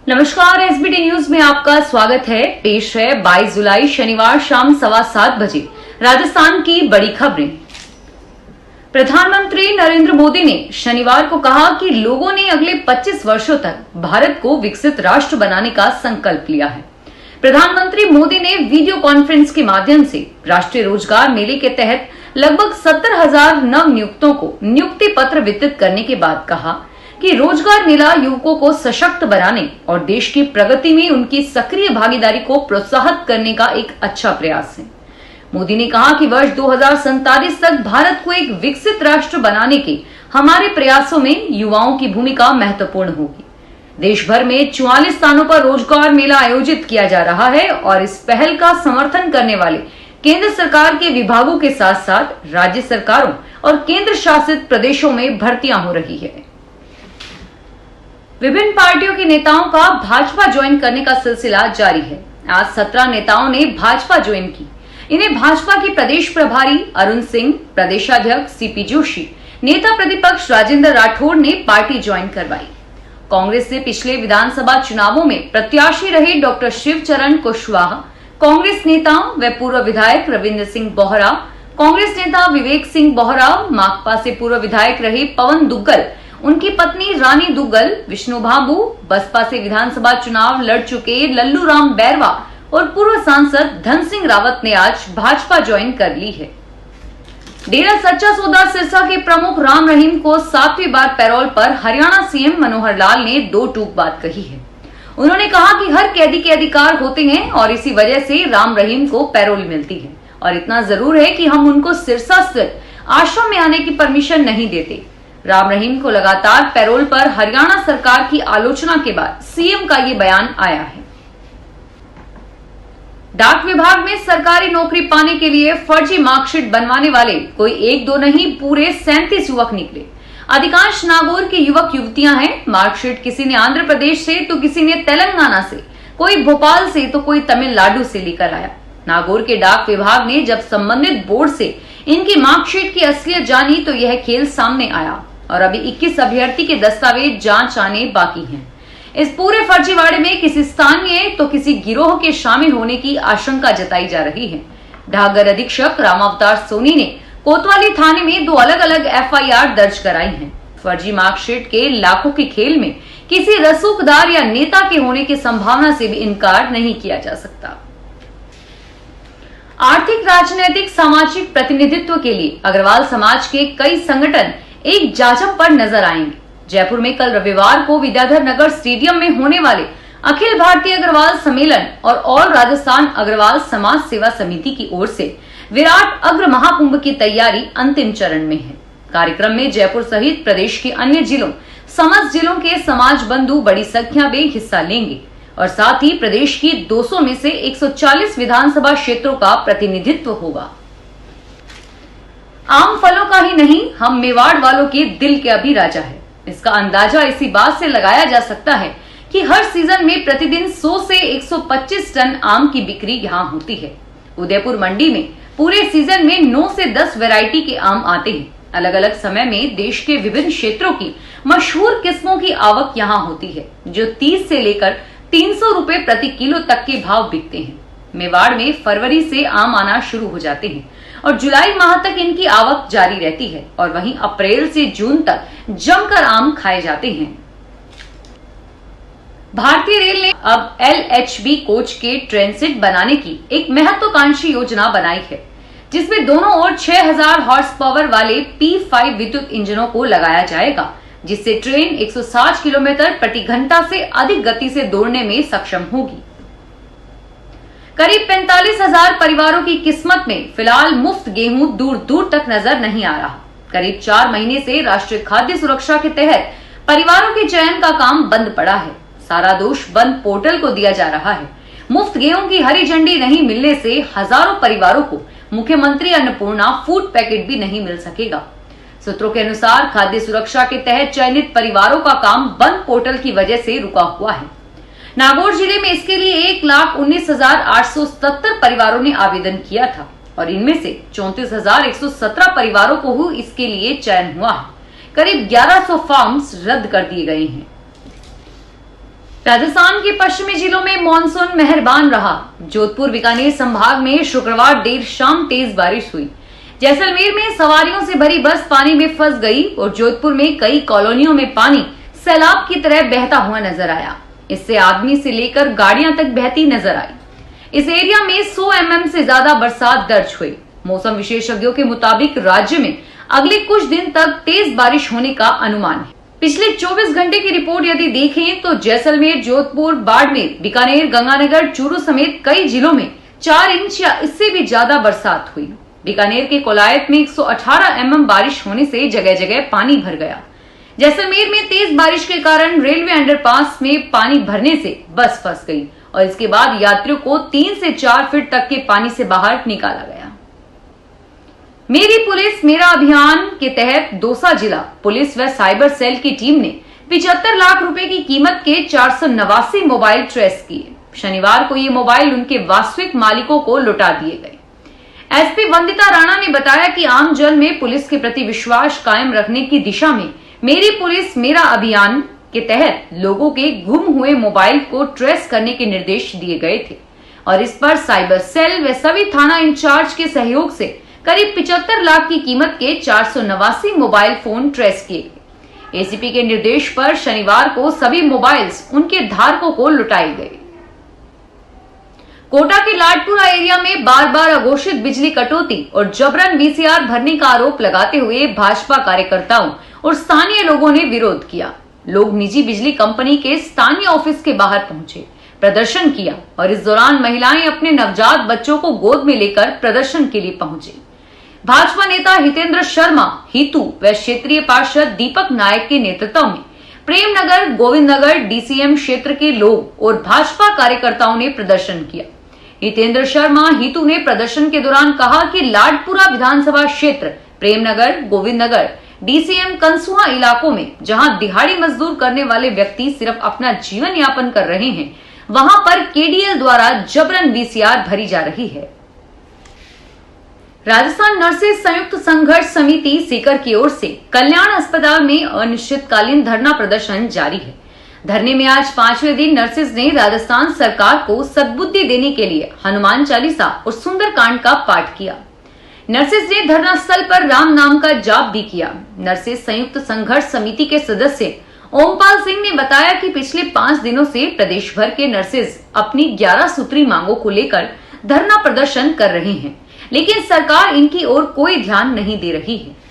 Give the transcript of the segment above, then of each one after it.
नमस्कार, SBT news में आपका स्वागत है। पेश है 22 जुलाई शनिवार शाम 7:15 बजे राजस्थान की बड़ी खबरें। प्रधानमंत्री नरेंद्र मोदी ने शनिवार को कहा कि लोगों ने अगले 25 वर्षों तक भारत को विकसित राष्ट्र बनाने का संकल्प लिया है। प्रधानमंत्री मोदी ने वीडियो कॉन्फ्रेंस के माध्यम से राष्ट्रीय रोजगार मेले के तहत लगभग 70,000 नव नियुक्तों को नियुक्ति पत्र वितरित करने के बाद कहा कि रोजगार मेला युवकों को सशक्त बनाने और देश की प्रगति में उनकी सक्रिय भागीदारी को प्रोत्साहित करने का एक अच्छा प्रयास है। मोदी ने कहा कि वर्ष 2047 तक भारत को एक विकसित राष्ट्र बनाने के हमारे प्रयासों में युवाओं की भूमिका महत्वपूर्ण होगी। देश भर में 44 स्थानों पर रोजगार मेला आयोजित किया जा रहा है और इस पहल का समर्थन करने वाले केंद्र सरकार के विभागों के साथ साथ राज्य सरकारों और केंद्र शासित प्रदेशों में भर्तियां हो रही है। विभिन्न पार्टियों के नेताओं का भाजपा ज्वाइन करने का सिलसिला जारी है। आज 17 नेताओं ने भाजपा ज्वाइन की। इन्हें भाजपा के प्रदेश प्रभारी अरुण सिंह, प्रदेशाध्यक्ष सीपी जोशी, नेता प्रतिपक्ष राजेंद्र राठौड़ ने पार्टी ज्वाइन करवाई। कांग्रेस से पिछले विधानसभा चुनावों में प्रत्याशी रहे डॉक्टर शिवचरण कुशवाहा, कांग्रेस नेता व पूर्व विधायक रविंद्र सिंह बोहरा, कांग्रेस नेता विवेक सिंह बोहरा, माकपा से पूर्व विधायक रहे पवन दुग्गल, उनकी पत्नी रानी दुग्गल, विष्णु बाबू, बसपा से विधानसभा चुनाव लड़ चुके लल्लू राम बैरवा और पूर्व सांसद धन सिंह रावत ने आज भाजपा ज्वाइन कर ली है। डेरा सच्चा सौदा सिरसा के प्रमुख राम रहीम को 7वीं बार पैरोल पर हरियाणा सीएम मनोहर लाल ने दो टूक बात कही है। उन्होंने कहा कि हर कैदी के अधिकार होते हैं और इसी वजह से राम रहीम को पैरोल मिलती है और इतना जरूर है कि हम उनको सिरसा स्थित आश्रम में आने की परमिशन नहीं देते। राम रहीम को लगातार पैरोल पर हरियाणा सरकार की आलोचना के बाद सीएम का ये बयान आया है। डाक विभाग में सरकारी नौकरी पाने के लिए फर्जी मार्कशीट बनवाने वाले कोई एक दो नहीं, पूरे 37 युवक निकले। अधिकांश नागौर के युवक युवतियां हैं। मार्कशीट किसी ने आंध्र प्रदेश से तो किसी ने तेलंगाना से, कोई भोपाल से तो कोई तमिलनाडु से लेकर आया। नागौर के डाक विभाग ने जब संबंधित बोर्ड से इनकी मार्कशीट की असलियत जानी तो यह खेल सामने आया और अभी 21 अभ्यर्थी के दस्तावेज जांच आने बाकी हैं। इस पूरे फर्जीवाड़े में किसी स्थानीय तो किसी गिरोह के शामिल होने की आशंका जताई जा रही है। डाकघर अधीक्षक रामावतार सोनी ने कोतवाली थाने में 2 अलग-अलग एफआईआर दर्ज कराई हैं। फर्जी मार्कशीट के लाखों के खेल में किसी रसूखदार या नेता के होने की संभावना से भी इनकार नहीं किया जा सकता। आर्थिक, राजनीतिक, सामाजिक प्रतिनिधित्व के लिए अग्रवाल समाज के कई संगठन एक जाजम पर नजर आएंगे। जयपुर में कल रविवार को विद्याधर नगर स्टेडियम में होने वाले अखिल भारतीय अग्रवाल सम्मेलन और ऑल राजस्थान अग्रवाल समाज सेवा समिति की ओर से विराट अग्र महाकुंभ की तैयारी अंतिम चरण में है। कार्यक्रम में जयपुर सहित प्रदेश के अन्य जिलों, समस्त जिलों के समाज बंधु बड़ी संख्या में हिस्सा लेंगे और साथ ही प्रदेश की 200 में से 140 विधानसभा क्षेत्रों का प्रतिनिधित्व होगा। आम फलों का ही नहीं, हम मेवाड़ वालों के दिल के अभी राजा है। इसका अंदाजा इसी बात से लगाया जा सकता है कि हर सीजन में प्रतिदिन 100 से 125 टन आम की बिक्री यहाँ होती है। उदयपुर मंडी में पूरे सीजन में 9 से 10 वैरायटी के आम आते हैं। अलग अलग समय में देश के विभिन्न क्षेत्रों की मशहूर किस्मों की आवक यहाँ होती है, जो 30 से लेकर 300 रुपए प्रति किलो तक के भाव बिकते हैं। मेवाड़ में फरवरी से आम आना शुरू हो जाते हैं और जुलाई माह तक इनकी आवक जारी रहती है और वहीं अप्रैल से जून तक जमकर आम खाए जाते हैं। भारतीय रेल ने अब LHB कोच के ट्रेन सेट बनाने की एक महत्वाकांक्षी योजना बनाई है, जिसमें दोनों ओर 6000 हॉर्स पावर वाले P5 विद्युत इंजनों को लगाया जाएगा, जिससे ट्रेन 160 किलोमीटर प्रति घंटा से अधिक गति से दौड़ने में सक्षम होगी। करीब 45,000 परिवारों की किस्मत में फिलहाल मुफ्त गेहूं दूर दूर तक नजर नहीं आ रहा। करीब 4 महीने से राष्ट्रीय खाद्य सुरक्षा के तहत परिवारों के चयन का काम बंद पड़ा है। सारा दोष बंद पोर्टल को दिया जा रहा है। मुफ्त गेहूं की हरी झंडी नहीं मिलने से हजारों परिवारों को मुख्यमंत्री अन्नपूर्णा फूड पैकेट भी नहीं मिल सकेगा। सूत्रों के अनुसार खाद्य सुरक्षा के तहत चयनित परिवारों का काम बंद पोर्टल की वजह से रुका हुआ है। नागौर जिले में इसके लिए 1,19,877 परिवारों ने आवेदन किया था और इनमें से 34,117 परिवारों को ही इसके लिए चयन हुआ है। करीब 1100 फॉर्म्स रद्द कर दिए गए हैं। राजस्थान के पश्चिमी जिलों में मॉनसून मेहरबान रहा। जोधपुर बीकानेर संभाग में शुक्रवार देर शाम तेज बारिश हुई। जैसलमेर में सवारियों से भरी बस पानी में फंस गई और जोधपुर में कई कॉलोनियों में पानी सैलाब की तरह बहता हुआ नजर आया। इससे आदमी से लेकर गाड़ियां तक बहती नजर आई। इस एरिया में 100 mm से ज्यादा बरसात दर्ज हुई। मौसम विशेषज्ञों के मुताबिक राज्य में अगले कुछ दिन तक तेज बारिश होने का अनुमान है। पिछले 24 घंटे की रिपोर्ट यदि देखें तो जैसलमेर, जोधपुर, बाड़मेर, बीकानेर, गंगानगर, चूरू समेत कई जिलों में 4 इंच या इससे भी ज्यादा बरसात हुई। बीकानेर के कोलायत में 118 mm बारिश होने से जगह जगह पानी भर गया। जैसलमेर में तेज बारिश के कारण रेलवे अंडरपास में पानी भरने से बस फंस गई और इसके बाद यात्रियों को 3 से 4 फीट तक के पानी से बाहर निकाला गया। मेरी पुलिस मेरा अभियान के तहत दौसा जिला पुलिस व साइबर सेल की टीम ने 75 लाख रुपए की कीमत के 489 मोबाइल ट्रेस किए। शनिवार को ये मोबाइल उनके वास्तविक मालिकों को लौटा दिए गए। एसपी वंदिता राणा ने बताया कि आम जन में पुलिस के प्रति विश्वास कायम रखने की दिशा में मेरी पुलिस मेरा अभियान के तहत लोगों के गुम हुए मोबाइल को ट्रेस करने के निर्देश दिए गए थे और इस पर साइबर सेल व सभी थाना इंचार्ज के सहयोग से करीब 75 लाख की कीमत के 489 मोबाइल फोन ट्रेस किए गए। एसीपी के निर्देश पर शनिवार को सभी मोबाइल्स उनके धारकों को लौटाए गए। कोटा के लाडपुरा एरिया में बार बार अघोषित बिजली कटौती और जबरन वीसीआर भरने का आरोप लगाते हुए भाजपा कार्यकर्ताओं और स्थानीय लोगों ने विरोध किया। लोग निजी बिजली कंपनी के स्थानीय ऑफिस के बाहर पहुंचे, प्रदर्शन किया और इस दौरान महिलाएं अपने नवजात बच्चों को गोद में लेकर प्रदर्शन के लिए पहुंचे। भाजपा नेता हितेंद्र शर्मा हितू व क्षेत्रीय पार्षद दीपक नायक के नेतृत्व में प्रेमनगर, गोविंदनगर, डीसीएम क्षेत्र के लोग और भाजपा कार्यकर्ताओं ने प्रदर्शन किया। हितेंद्र शर्मा हितू ने प्रदर्शन के दौरान कहा कि लाडपुरा विधानसभा क्षेत्र, प्रेमनगर, गोविंदनगर, डीसीएम कंसुआ इलाकों में जहां दिहाड़ी मजदूर करने वाले व्यक्ति सिर्फ अपना जीवन यापन कर रहे हैं, वहां पर केडीएल द्वारा जबरन वीसीआर भरी जा रही है। राजस्थान नर्सेज संयुक्त संघर्ष समिति सीकर की ओर से कल्याण अस्पताल में अनिश्चितकालीन धरना प्रदर्शन जारी है। धरने में आज 5वें दिन नर्सेज ने राजस्थान सरकार को सद्बुद्धि देने के लिए हनुमान चालीसा और सुंदरकांड का पाठ किया। नर्सेज ने धरना स्थल पर राम नाम का जाप भी किया। नर्सेज संयुक्त संघर्ष समिति के सदस्य ओमपाल सिंह ने बताया कि पिछले 5 दिनों से प्रदेश भर के नर्सेज अपनी 11 सूत्री मांगों को लेकर धरना प्रदर्शन कर रहे हैं, लेकिन सरकार इनकी ओर कोई ध्यान नहीं दे रही है।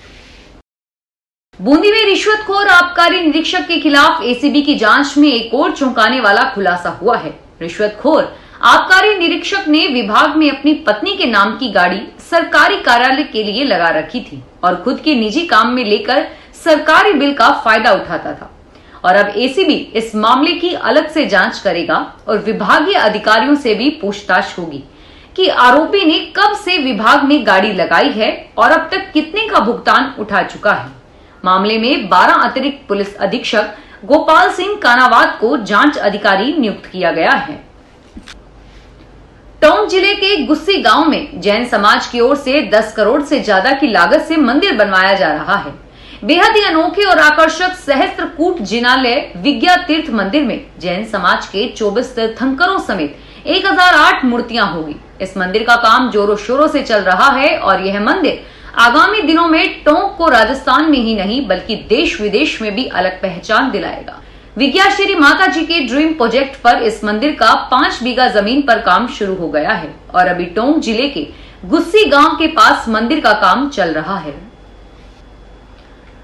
बूंदी में रिश्वतखोर आबकारी निरीक्षक के खिलाफ एसीबी की जांच में एक और चौंकाने वाला खुलासा हुआ है। रिश्वतखोर आबकारी निरीक्षक ने विभाग में अपनी पत्नी के नाम की गाड़ी सरकारी कार्यालय के लिए लगा रखी थी और खुद के निजी काम में लेकर सरकारी बिल का फायदा उठाता था। और अब एसीबी इस मामले की अलग से जांच करेगा और विभागीय अधिकारियों से भी पूछताछ होगी कि आरोपी ने कब से विभाग में गाड़ी लगाई है और अब तक कितने का भुगतान उठा चुका है। मामले में 12 अतिरिक्त पुलिस अधीक्षक गोपाल सिंह कानावात को जांच अधिकारी नियुक्त किया गया है। टोंक जिले के गुस्सी गांव में जैन समाज की ओर से 10 करोड़ से ज्यादा की लागत से मंदिर बनवाया जा रहा है। बेहद ही अनोखे और आकर्षक सहस्त्रकूट जिनालय विज्ञा तीर्थ मंदिर में जैन समाज के 24 तीर्थंकरों समेत 1008 मूर्तियां होगी। इस मंदिर का काम जोरों शोरों से चल रहा है और यह मंदिर आगामी दिनों में टोंक को राजस्थान में ही नहीं बल्कि देश विदेश में भी अलग पहचान दिलाएगा। विज्ञा श्री माता जी के ड्रीम प्रोजेक्ट पर इस मंदिर का 5 बीघा जमीन पर काम शुरू हो गया है और अभी टोंक जिले के गुस्सी गांव के पास मंदिर का काम चल रहा है।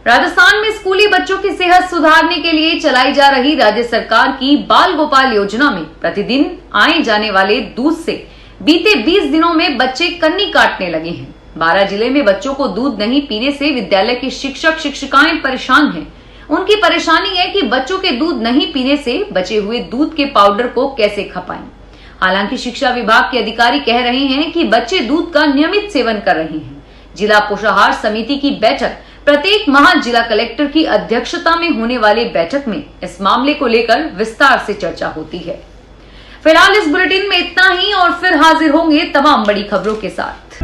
राजस्थान में स्कूली बच्चों की सेहत सुधारने के लिए चलाई जा रही राज्य सरकार की बाल गोपाल योजना में प्रतिदिन आए जाने वाले दूध से बीते 20 दिनों में बच्चे कन्नी काटने लगे हैं। 12 जिले में बच्चों को दूध नहीं पीने से विद्यालय के शिक्षक शिक्षिकाएं परेशान हैं। उनकी परेशानी है कि बच्चों के दूध नहीं पीने से बचे हुए दूध के पाउडर को कैसे खपाएं। हालांकि शिक्षा विभाग के अधिकारी कह रहे हैं कि बच्चे दूध का नियमित सेवन कर रहे हैं। जिला पोषाहार समिति की बैठक प्रत्येक माह जिला कलेक्टर की अध्यक्षता में होने वाली बैठक में इस मामले को लेकर विस्तार से चर्चा होती है। फिलहाल इस बुलेटिन में इतना ही और फिर हाजिर होंगे तमाम बड़ी खबरों के साथ।